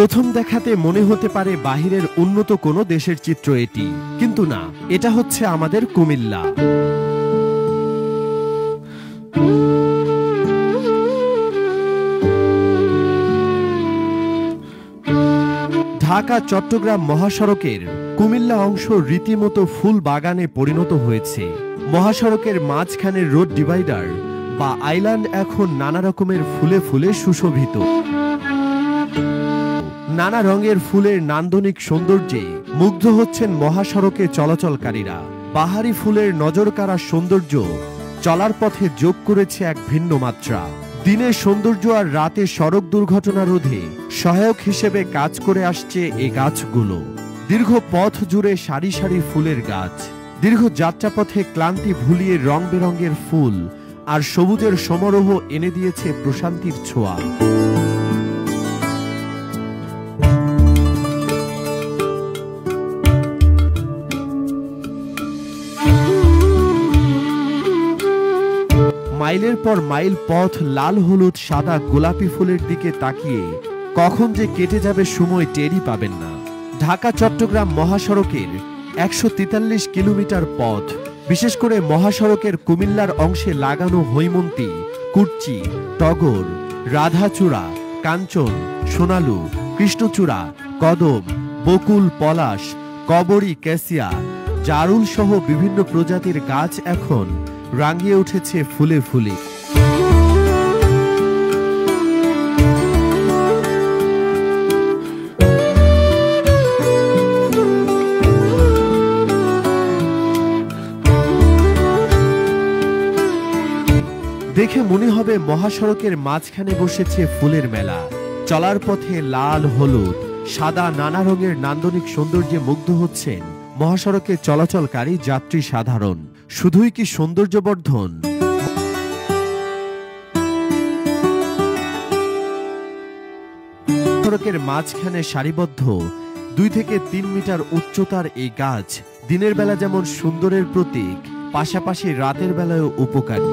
প্রথম দেখাতে মনে হতে পারে বাহিরের উন্নত কোনো দেশের চিত্র এটি, কিন্তু না, এটা হচ্ছে আমাদের কুমিল্লা। ঢাকা চট্টগ্রাম মহাসড়কের কুমিল্লা অংশ রীতিমতো ফুল বাগানে পরিণত হয়েছে। মহাসড়কের মাঝখানের রোড ডিভাইডার বা আইল্যান্ড এখন নানা রকমের ফুলে ফুলে সুশোভিত। নানা রঙের ফুলের নান্দনিক সৌন্দর্যে মুগ্ধ হচ্ছেন মহাসড়কে চলাচলকারীরা। বাহারি ফুলের নজরকাড়া সৌন্দর্য চলার পথে যোগ করেছে এক ভিন্ন মাত্রা। দিনের সৌন্দর্য আর রাতে সড়ক দুর্ঘটনা রোধে সহায়ক হিসেবে কাজ করে আসছে এই গাছগুলো। দীর্ঘ পথ জুড়ে সারি সারি ফুলের গাছ, দীর্ঘ যাত্রাপথে ক্লান্তি ভুলিয়ে রং বেরঙের ফুল আর সবুজের সমারোহ এনে দিয়েছে প্রশান্তির ছোঁয়া। মাইলের পর মাইল পথ লাল হলুদ সাদা গোলাপি ফুলের দিকে তাকিয়ে কখন যে কেটে যাবে সময় টেরই পাবেন না। ঢাকা চট্টগ্রাম মহাসড়কের ১৪৩ কিলোমিটার পথ, বিশেষ করে মহাসড়কের কুমিল্লার অংশে লাগানো হৈমন্তী, কুর্চি, টগর, রাধাচূড়া, কাঞ্চন, সোনালু, কৃষ্ণচূড়া, কদম, বকুল, পলাশ, কবরী, ক্যাসিয়া, জারুল সহ বিভিন্ন প্রজাতির গাছ এখন রাঙিয়ে উঠেছে ফুলে ফুলে। দেখে মনে হবে মহাসড়কের মাঝখানে বসেছে ফুলের মেলা। চলার পথে লাল হলুদ সাদা নানা রঙের নান্দনিক সৌন্দর্যে মুগ্ধ হচ্ছেন মহাসড়কে চলাচলকারী যাত্রী সাধারণ। শুধুই কি সৌন্দর্যবর্ধন? সড়কের মাঝখানে সারিবদ্ধ ২ থেকে ৩ মিটার উচ্চতার এই গাছ দিনের বেলা যেমন সুন্দরের প্রতীক, পাশাপাশি রাতের বেলায়ও উপকারী।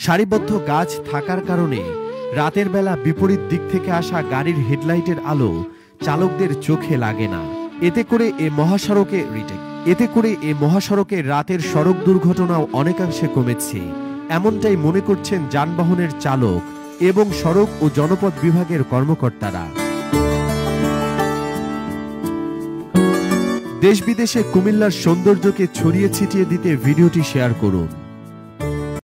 সারিবদ্ধ গাছ থাকার কারণে রাতের বেলা বিপরীত দিক থেকে আসা গাড়ির হেডলাইটের আলো চালকদের চোখে লাগে না। এতে করে এ মহাসড়কে রাতের সড়ক দুর্ঘটনাও অনেকাংশে কমেছে, এমনটাই মনে করছেন যানবাহনের চালক এবং সড়ক ও জনপথ বিভাগের কর্মকর্তারা। দেশ বিদেশে কুমিল্লার সৌন্দর্যকে ছড়িয়ে ছিটিয়ে দিতে ভিডিওটি শেয়ার করুন।